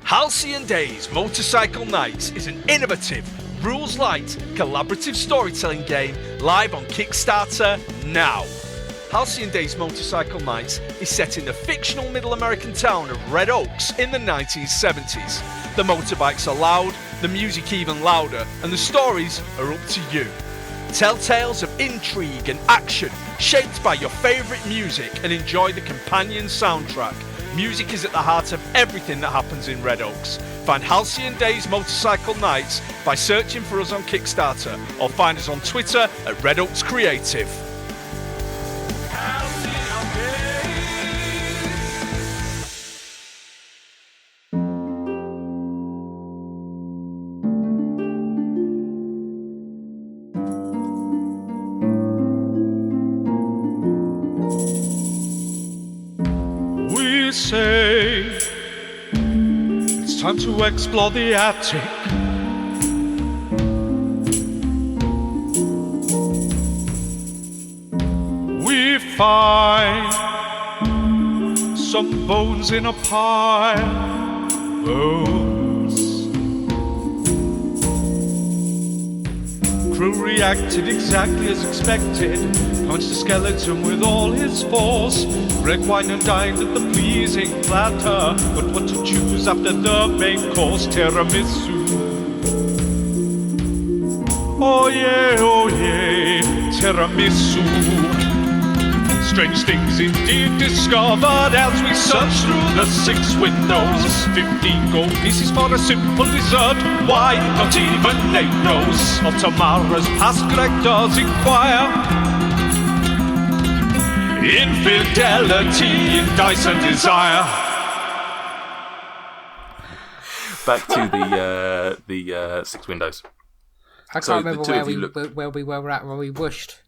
Halcyon Days Motorcycle Nights is an innovative, rules-light, collaborative storytelling game live on Kickstarter now. Halcyon Days Motorcycle Nights is set in the fictional middle American town of Red Oaks in the 1970s. The motorbikes are loud, the music even louder, and the stories are up to you. Tell tales of intrigue and action shaped by your favourite music and enjoy the companion soundtrack. Music is at the heart of everything that happens in Red Oaks. Find Halcyon Days Motorcycle Nights by searching for us on Kickstarter or find us on Twitter at Red Oaks Creative. Say it's time to explore the attic. We find some bones in a pile. Bones. Crew reacted exactly as expected. Punched the skeleton with all his force. Red wine and dined at the pleasing platter. But what to choose after the main course? Tiramisu. Oh yeah, tiramisu. Strange things indeed discovered as we search through the 6 windows. 15 gold pieces for a simple dessert. Why not even 8 rows of tomorrow's past collectors inquire? Infidelity in dice and desire. Back to the 6 windows. I can't remember where we were at when we whooshed.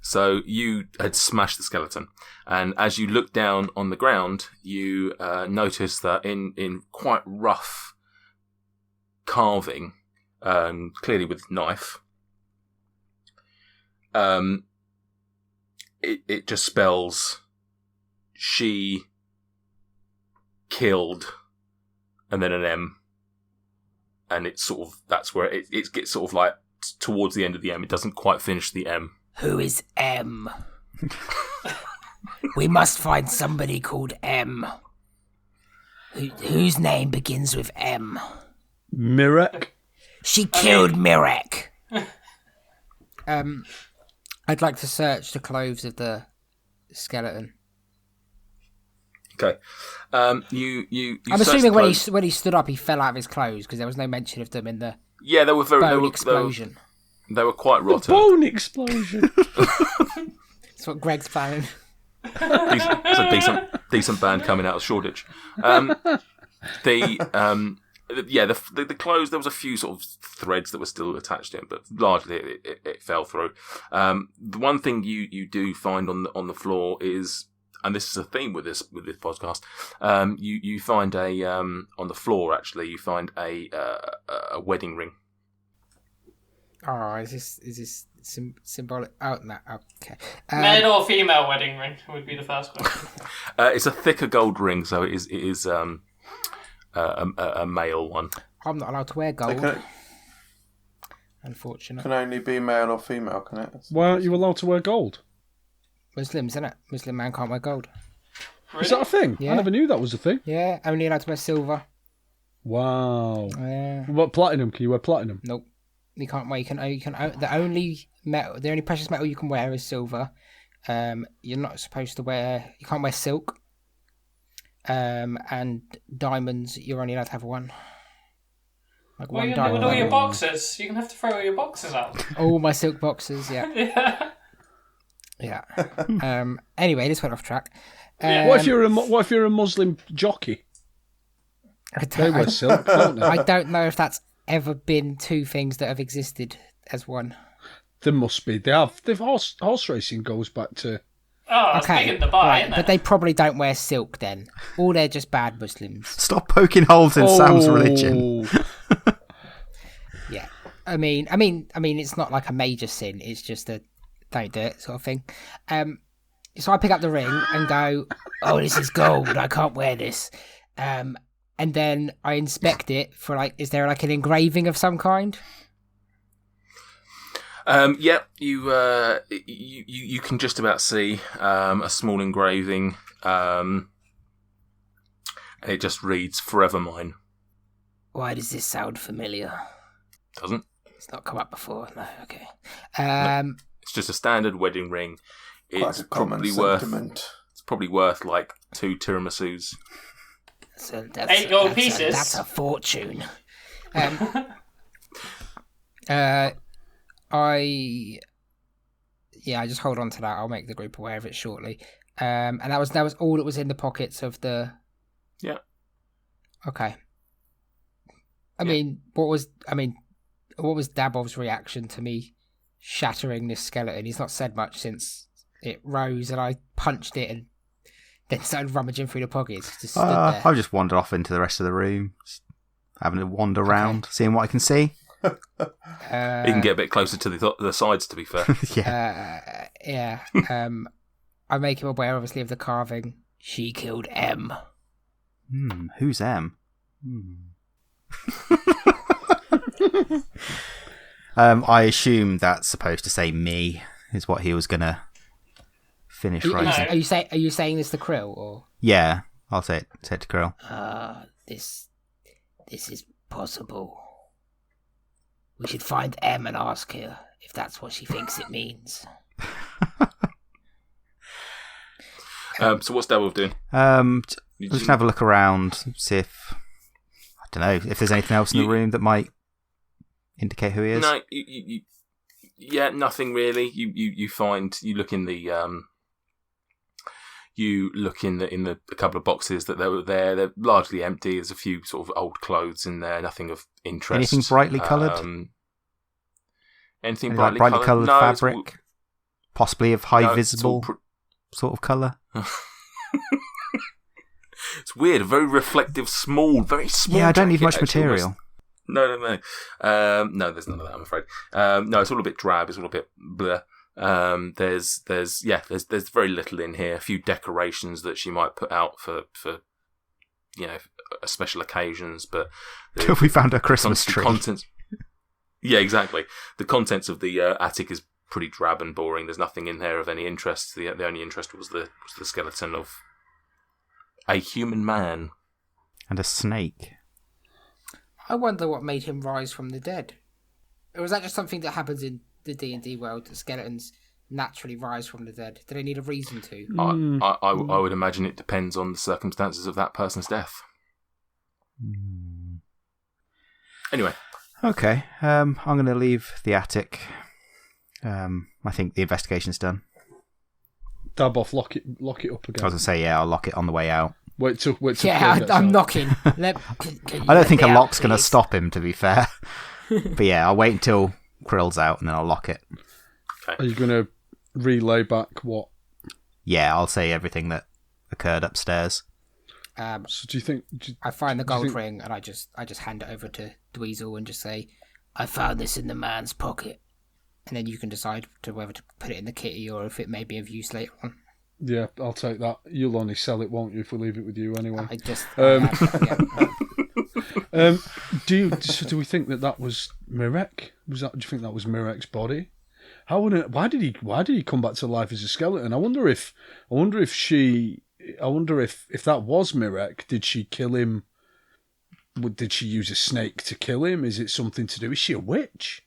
So you had smashed the skeleton, and as you look down on the ground, you notice that in quite rough carving, clearly with knife, it just spells she killed and then an M, and it's sort of, that's where it gets sort of like towards the end of the M. It doesn't quite finish the M. Who is M? We must find somebody called M. Whose name begins with M? Mirek. She killed Mirek. I'd like to search the clothes of the skeleton. Okay. I'm assuming when he stood up, he fell out of his clothes because there was no mention of them in the they were very bone explosion. They were quite rotten. The bone explosion. That's what Greg's planning. It's a decent band coming out of Shoreditch. The clothes, there was a few sort of threads that were still attached to it, but largely it fell through. The one thing you do find on the floor is, and this is a theme with this podcast, you find on the floor actually you find a wedding ring. Oh, is this symbolic? Oh, no, okay. Male or female wedding ring would be the first question. It's a thicker gold ring, so it is a male one. I'm not allowed to wear gold. Unfortunately. Can only be male or female, can it? Why aren't you allowed to wear gold? Muslims, isn't it? Muslim man can't wear gold. Really? Is that a thing? Yeah. I never knew that was a thing. Yeah, only allowed to wear silver. Wow. Yeah. What, platinum? Can you wear platinum? Nope. You can't wear. The only precious metal you can wear is silver. You're not supposed to wear. You can't wear silk. And diamonds, you're only allowed to have one. Like what one are you going to do diamond. with all your boxes? You're going to have to throw all your boxes out. All my silk boxes, yeah. Yeah. Yeah. Anyway, this went off track. What if you're a Muslim jockey? They wear silk, don't they? I don't know if that's ever been two things that have existed as one. There must be. They have. Horse racing goes back to. Oh, that's big in the bar, isn't it? But they probably don't wear silk then. Or they're just bad Muslims. Stop poking holes in Sam's religion. Yeah. I mean, it's not like a major sin. It's just a don't do it sort of thing. So I pick up the ring and go, oh, this is gold. I can't wear this. And and then I inspect it for like, is there like an engraving of some kind? Yeah, you can just about see a small engraving. It just reads "Forever Mine." Why does this sound familiar? Doesn't. It's not come up before. No, okay. No, it's just a standard wedding ring. It's probably worth like 2 tiramisus. So 8 gold pieces. That's a fortune. I just hold on to that. I'll make the group aware of it shortly. And that was all that was in the pockets of the. Yeah. Okay. I mean, what was Dabov's reaction to me shattering this skeleton? He's not said much since it rose and I punched it and then started rummaging through the pockets. Just stood there. I've just wandered off into the rest of the room, just having a wander around, seeing what I can see. You can get a bit closer to the sides, to be fair. Yeah. I make him aware, obviously, of the carving. She killed M. Who's M? I assume that's supposed to say me, is what he was gonna finish writing. Are you saying this to Krill or? Yeah, I'll say it to Krill. This is possible. We should find M and ask her if that's what she thinks it means. So what's Dabov doing? Just have a look around, see if I don't know if there's anything else in the room that might indicate who he is. No, nothing really. You look in the a couple of boxes that were there. They're largely empty. There's a few sort of old clothes in there. Nothing of interest. Anything brightly coloured? Anything brightly coloured No, fabric? Possibly of high visible sort of colour. It's weird. Very reflective, very small. Yeah, I don't need jacket, much actually, material. No. No, there's none of that, I'm afraid. No, it's all a bit drab. It's all a bit bleh. There's very little in here. A few decorations that she might put out for special occasions, but we found a Christmas tree. Yeah, exactly. The contents of the attic is pretty drab and boring. There's nothing in there of any interest. The only interest was the skeleton of a human man and a snake. I wonder what made him rise from the dead. Or was that just something that happens in the D&D world, that skeletons naturally rise from the dead? Do they need a reason to? I would imagine it depends on the circumstances of that person's death. Anyway. Okay, I'm going to leave the attic. I think the investigation's done. Dabov, lock it up again. I was going to say, I'll lock it on the way out. Wait till I'm knocking. I don't think a lock's going to stop him, to be fair. But yeah, I'll wait until Krill's out and then I'll lock it. Okay. Are you going to relay back what? Yeah, I'll say everything that occurred upstairs. So do you think... I find the gold ring and I just hand it over to Dweezil and just say, I found this in the man's pocket. And then you can decide whether to put it in the kitty or if it may be of use later on. Yeah, I'll take that. You'll only sell it, won't you, if we leave it with you anyway? Do we think that was Mirek? Do you think that was Mirek's body? Why did he come back to life as a skeleton? I wonder if that was Mirek. Did she kill him? Did she use a snake to kill him? Is it something to do? Is she a witch?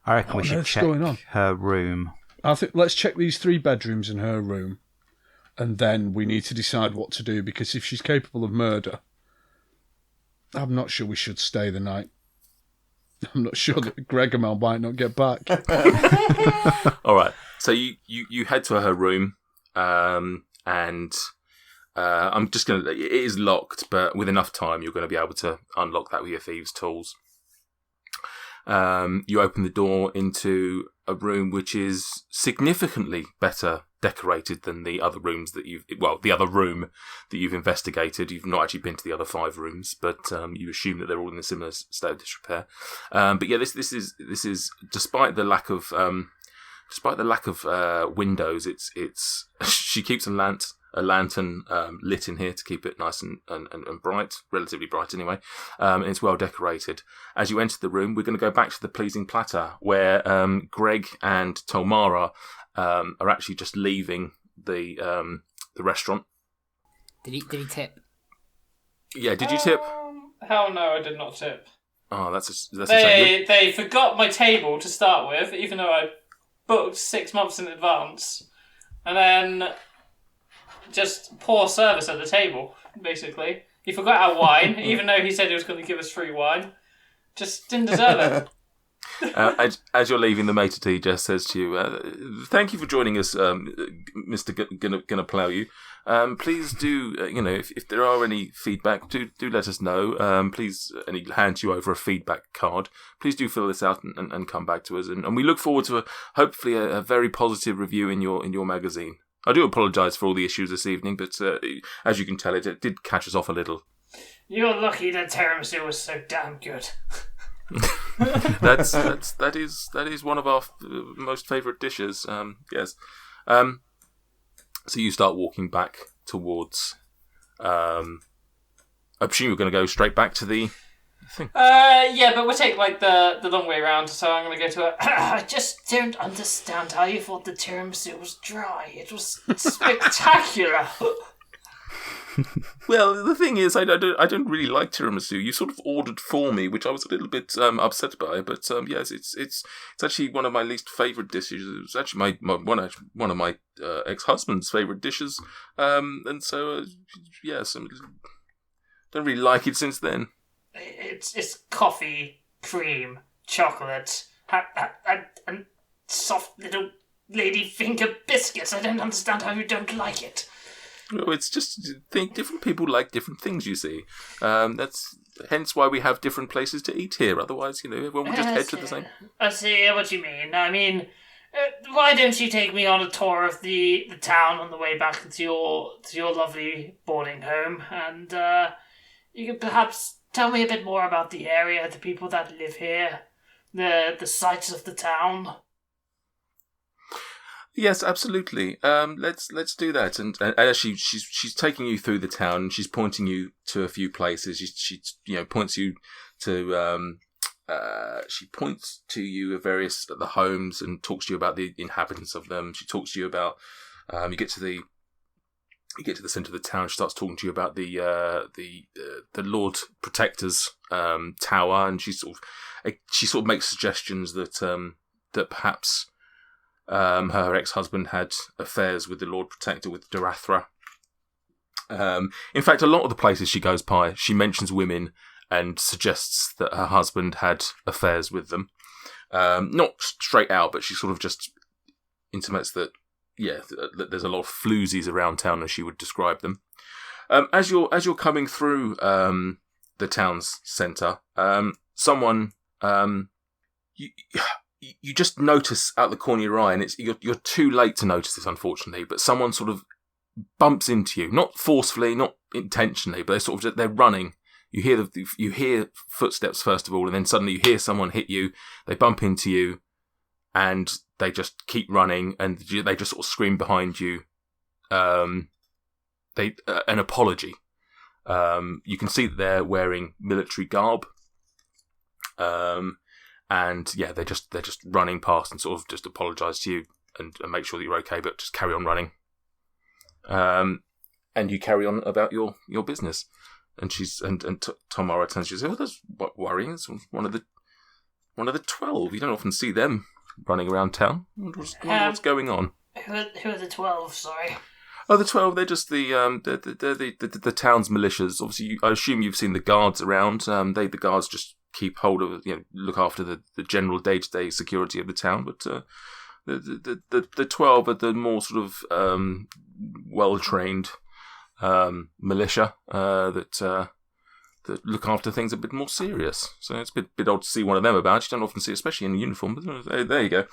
I reckon we should check her room. I think let's check these 3 bedrooms in her room, and then we need to decide what to do, because if she's capable of murder, I'm not sure we should stay the night. I'm not sure that Gregomel might not get back. All right. So you head to her room, and I'm just going to... It is locked, but with enough time, you're going to be able to unlock that with your thieves' tools. You open the door into a room which is significantly better decorated than the other rooms that the other room that you've investigated. You've not actually been to the other 5 rooms, but you assume that they're all in a similar state of disrepair. But yeah, this is despite the lack of windows, it's she keeps a lantern lit in here to keep it nice and bright, relatively bright anyway, and it's well decorated. As you enter the room, we're going to go back to the Pleasing Platter, where Greg and Tomara are actually just leaving the restaurant. Did he tip? Yeah, did you tip? Hell no, I did not tip. Oh, that's a shame. They forgot my table to start with, even though I booked 6 months in advance, and then just poor service at the table. Basically, he forgot our wine, even though he said he was going to give us free wine. Just didn't deserve it. As you're leaving, the maitre d' just says to you, "Thank you for joining us, Mr. Gonna plough you. Please do, if there are any feedback, do let us know. Please," and he hands you over a feedback card. "Please do fill this out and come back to us. And we look forward to hopefully a very positive review in your magazine. I do apologise for all the issues this evening, but as you can tell, it did catch us off a little." You're lucky that tiramisu was so damn good. that is one of our most favourite dishes. Yes. So you start walking back towards. I presume you're going to go straight back to the thing. Yeah, but we'll take like the long way around. So I'm going to go to I just don't understand how you thought the tiramisu was dry. It was spectacular. Well, the thing is, I don't really like tiramisu. You sort of ordered for me, which I was a little bit upset by. But yes, it's actually one of my least favourite dishes. It was actually one of my ex-husband's favourite dishes. And so yes, I don't really like it since then. It's coffee, cream, chocolate, and soft little lady finger biscuits. I don't understand how you don't like it. Well, it's just different people like different things. You see, that's hence why we have different places to eat here. Otherwise, everyone would just head to the same. I see what you mean. I mean, why don't you take me on a tour of the town on the way back to your lovely boarding home, and you could perhaps tell me a bit more about the area, the people that live here, the sights of the town. Yes, absolutely. Let's do that. And actually, she's taking you through the town. And she's pointing you to a few places. She points you to she points to you at the homes and talks to you about the inhabitants of them. She talks to you about you get to the centre of the town. She starts talking to you about the Lord Protector's tower, and she sort of makes suggestions that perhaps. Her ex-husband had affairs with the Lord Protector, with Darathra. In fact, a lot of the places she goes by, she mentions women and suggests that her husband had affairs with them. Not straight out, but she sort of just intimates that, that there's a lot of floozies around town, as she would describe them. As you're coming through the town's centre, someone you just notice out the corner of your eye, and you're too late to notice this, unfortunately, but someone sort of bumps into you, not forcefully, not intentionally, but they're running. You hear footsteps first of all, and then suddenly you hear someone hit you. They bump into you, and they just keep running, and they just sort of scream behind you. An apology. You can see that they're wearing military garb. And yeah, they're just running past and sort of just apologise to you and make sure that you're okay, but just carry on running. And you carry on about your business. And Tomara turns to you and says, "Oh, that's worrying. It's one of the 12. You don't often see them running around town. What's going on?" Who are the 12? Sorry. Oh, the 12. They're just the town's militias. Obviously, I assume you've seen the guards around. The guards just keep hold of, look after the general day-to-day security of the town, but the 12 are the more sort of well-trained militia that look after things a bit more serious. So it's a bit odd to see one of them about. You don't often see, especially in uniform. But there you go.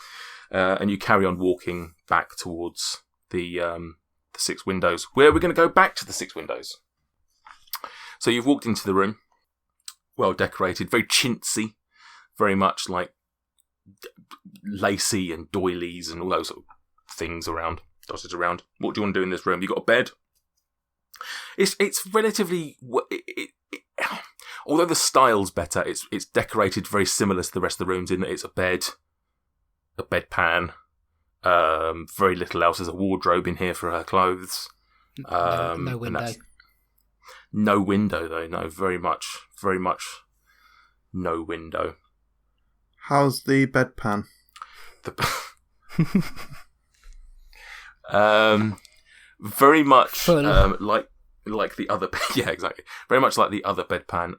And you carry on walking back towards the 6 windows. Where are we going to go back to the 6 windows? So you've walked into the room. Well decorated, very chintzy, very much like lacy and doilies and all those sort of things dotted around. What do you want to do in this room? You got a bed, It's relatively. Although the style's better, it's decorated very similar to the rest of the rooms in that it's a bedpan, very little else. There's a wardrobe in here for her clothes. No window. No window though. No, very much no window. How's the bedpan? Very much Full. like the other, yeah, exactly. Very much like the other bedpan.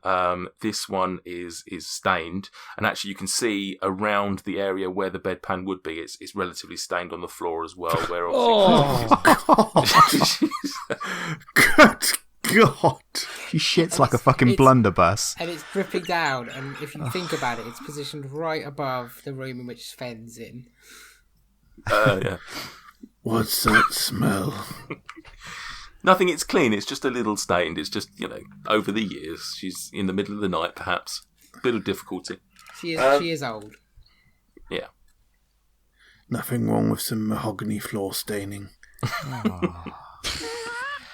This one is stained, and actually you can see around the area where the bedpan would be. It's relatively stained on the floor as well. Where obviously, Good God! She shits like a fucking blunderbuss. And it's dripping down, and if you think about it, it's positioned right above the room in which Sven's in. yeah. What's that smell? Nothing. It's clean. It's just a little stained. It's just over the years. She's in the middle of the night, perhaps. A bit of difficulty. She is old. Yeah. Nothing wrong with some mahogany floor staining.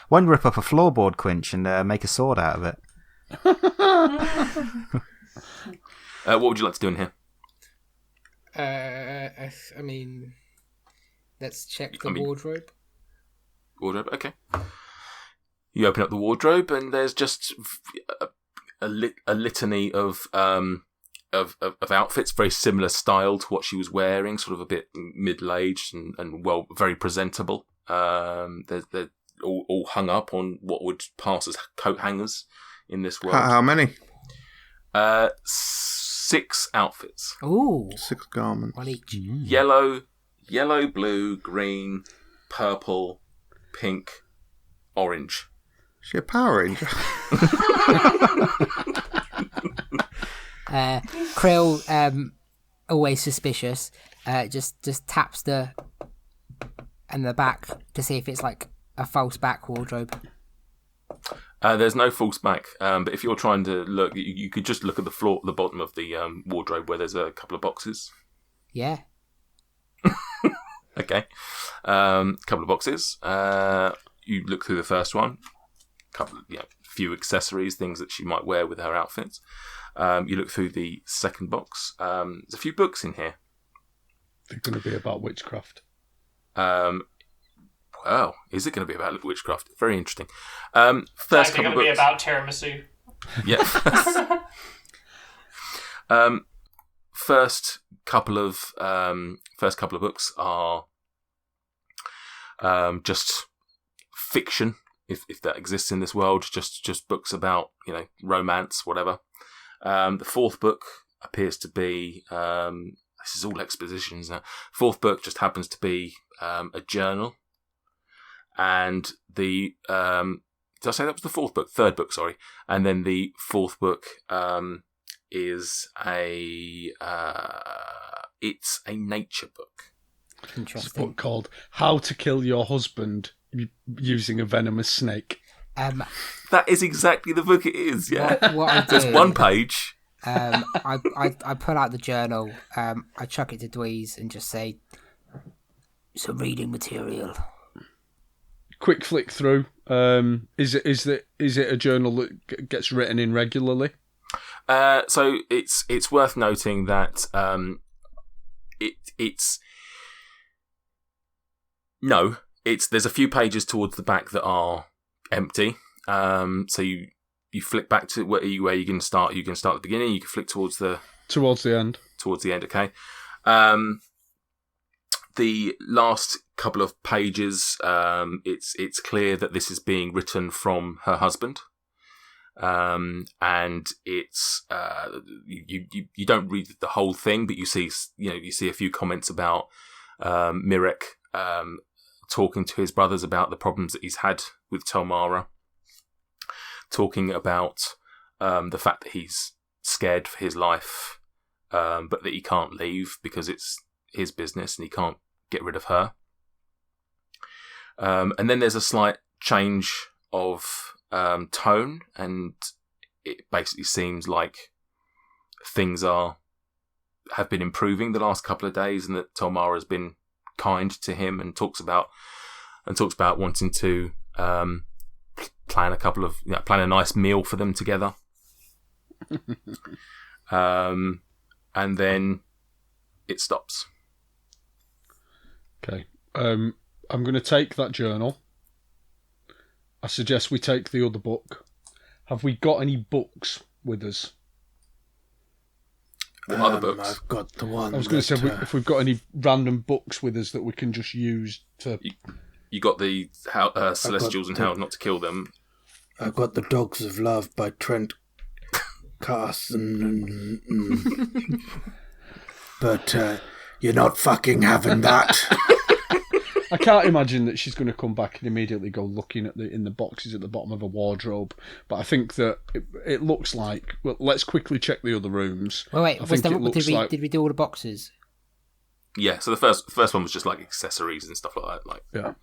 Why don't you rip up a floorboard, Quinch, and make a sword out of it? What would you like to do in here? I mean, let's check the wardrobe. Wardrobe, okay. You open up the wardrobe, and there's just a litany of outfits, very similar style to what she was wearing, sort of a bit middle-aged and well, very presentable. They're all hung up on what would pass as coat hangers in this world. How many? 6 outfits. Ooh, 6 garments. one each. Yellow, blue, green, purple, pink, orange. Is she a Power Ranger? Krill, always suspicious, just taps the back to see if it's like a false back wardrobe. There's no false back, but if you're trying to look, you could just look at the floor, the bottom of the wardrobe where there's a couple of boxes. Yeah. Okay. Couple of boxes. You look through the first one. Couple of, few accessories, things that she might wear with her outfits. You look through the second box. There's a few books in here. They're going to be about witchcraft. Well, is it going to be about witchcraft? Very interesting. First couple of books. Be about tiramisu. Yeah. First couple of books are just fiction, if that exists in this world. Just books about romance, whatever. The fourth book appears to be this is all expositions now. Fourth book just happens to be a journal, and the did I say that was the fourth book? Third book, sorry. And then the fourth book is it's a nature book. Interesting. It's a book called How to Kill Your Husband Using a Venomous Snake. That is exactly the book it is, yeah. What I do, there's one page. I pull out the journal, I chuck it to Dweez and just say, some reading material. Quick flick through. Is it a journal that gets written in regularly? So it's worth noting that there's a few pages towards the back that are empty. So you flick back to where you can start. You can start at the beginning. You can flick towards the end. Towards the end, okay. The last couple of pages, it's clear that this is being written from her husband, and it's you don't read the whole thing, but you see a few comments about Mirek talking to his brothers about the problems that he's had with Telmara, talking about the fact that he's scared for his life, but that he can't leave because it's his business and he can't get rid of her. And then there's a slight change of tone, and it basically seems like things have been improving the last couple of days, and that Telmara has been kind to him and talks about wanting to plan a nice meal for them together. And then it stops. Okay. I'm going to take that journal. I suggest we take the other book. Have we got any books with us? Other books? I've got the one. I was going to say, if we've got any random books with us that we can just use to... You got the Celestials and How Not to Kill Them. I've got The Dogs of Love by Trent Carson. But you're not fucking having that. I can't imagine that she's going to come back and immediately go looking in the boxes at the bottom of a wardrobe. But I think that it looks like... Well, let's quickly check the other rooms. Wait, did we do all the boxes? Yeah, so the first one was just like accessories and stuff like that. Yeah.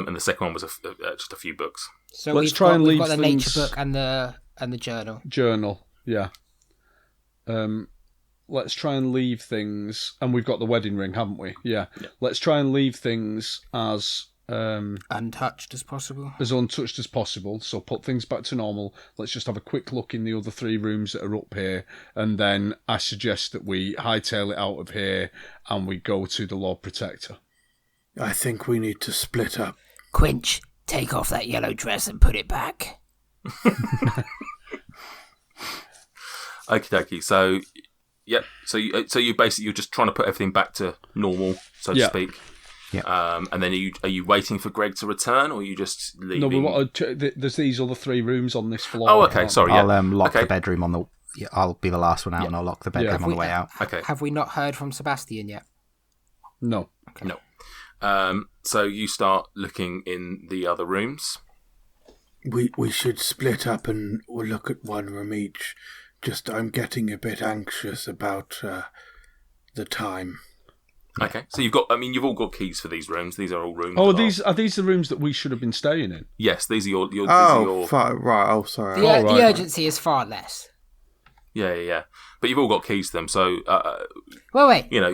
And the second one was just a few books. So we've got the nature book and the journal. Journal, yeah. Let's try and leave things, and we've got the wedding ring, haven't we? Yeah. Let's try and leave things as untouched as possible. As untouched as possible. So put things back to normal. Let's just have a quick look in the other 3 rooms that are up here, and then I suggest that we hightail it out of here and we go to the Lord Protector. I think we need to split up. Quinch, take off that yellow dress and put it back. Okie dokie. So, yep. So you basically you're just trying to put everything back to normal, so to speak. Yeah. And then are you waiting for Greg to return, or are you just leaving? No, we want to, there's these other 3 rooms on this floor. Oh, okay. Sorry. I'll lock the bedroom on the. Yeah, I'll be the last one out, and I'll lock the bedroom on the way out. Okay. Have we not heard from Sebastian yet? No. Okay. No. So you start looking in the other rooms. We should split up and we'll look at one room each. Just I'm getting a bit anxious about the time. Okay, so you've all got keys for these rooms. These are all rooms. Oh, are these the rooms that we should have been staying in? Yes, these are your. Right. Oh, sorry. The urgency is far less. Yeah. But you've all got keys to them, so. Wait. You know,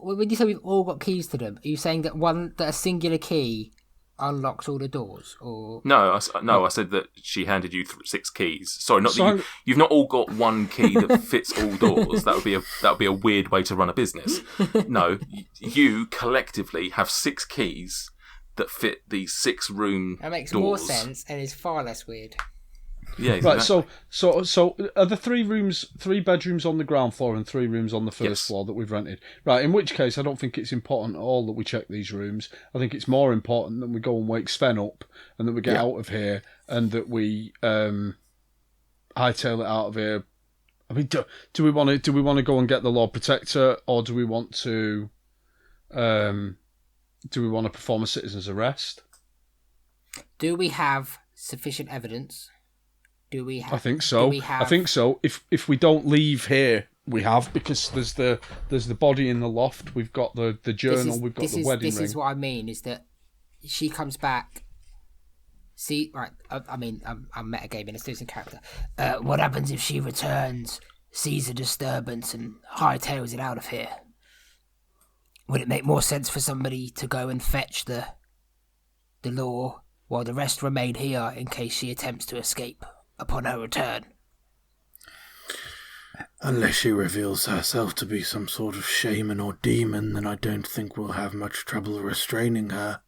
when you say we've all got keys to them, are you saying that a singular key unlocks all the doors, or no? I said that she handed you 6 keys. Sorry, not that you've not all got one key that fits all doors. That would be a weird way to run a business. No, you collectively have 6 keys that fit these 6 room. That makes doors. more sense and is far less weird. Yeah, exactly. Right. So are the 3 bedrooms on the ground floor and 3 rooms on the first floor that we've rented? Right. In which case, I don't think it's important at all that we check these rooms. I think it's more important that we go and wake Sven up and that we get out of here and that we hightail it out of here. I mean, do we want to go and get the Lord Protector, or do we want to perform a citizen's arrest? Do we have sufficient evidence? I think so. I think so. If we don't leave here, we have, because there's the body in the loft. We've got the journal. We've got the wedding ring. This is what I mean. Is that she comes back. See, right? I mean, I'm metagaming. Let's do some character. What happens if she returns, sees a disturbance, and hightails it out of here? Would it make more sense for somebody to go and fetch the law, while the rest remain here in case she attempts to escape upon her return? Unless she reveals herself to be some sort of shaman or demon, then I don't think we'll have much trouble restraining her.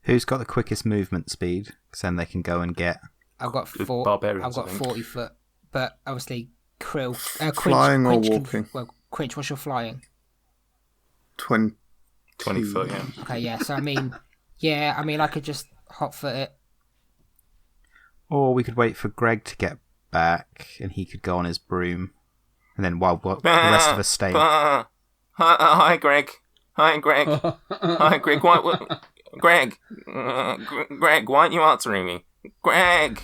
Who's got the quickest movement speed? Because then they can go and get... I've got barbarians, I've got 40 foot, but obviously Krill... flying or walking? Quinch, what's your flying? 20 foot, yeah. Okay, yeah, so I could just hot foot it. Or we could wait for Greg to get back and he could go on his broom. And then while the rest of us stay... Hi, Greg. Hi, Greg. Greg, why aren't you answering me? Greg!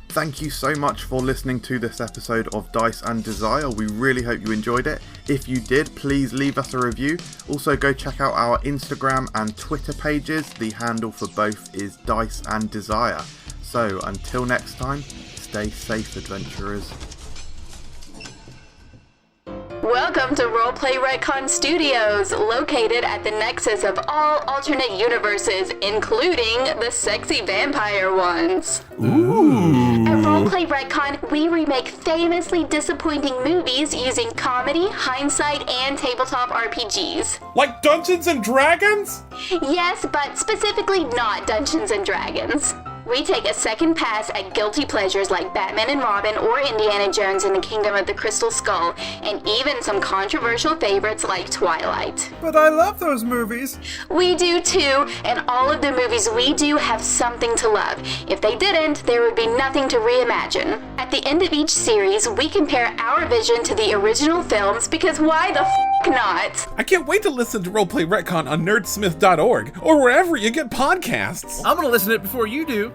Thank you so much for listening to this episode of Dice and Desire. We really hope you enjoyed it. If you did, please leave us a review. Also, go check out our Instagram and Twitter pages. The handle for both is Dice and Desire. So, until next time, stay safe, adventurers. Welcome to Roleplay Retcon Studios, located at the nexus of all alternate universes, including the sexy vampire ones. Ooh. At Roleplay Retcon, we remake famously disappointing movies using comedy, hindsight, and tabletop RPGs. Like Dungeons and Dragons? Yes, but specifically not Dungeons and Dragons. We take a second pass at guilty pleasures like Batman and Robin or Indiana Jones and the Kingdom of the Crystal Skull, and even some controversial favorites like Twilight. But I love those movies. We do too, and all of the movies we do have something to love. If they didn't, there would be nothing to reimagine. At the end of each series, we compare our vision to the original films, because why the not? I can't wait to listen to Roleplay Retcon on nerdsmith.org or wherever you get podcasts. I'm gonna listen to it before you do.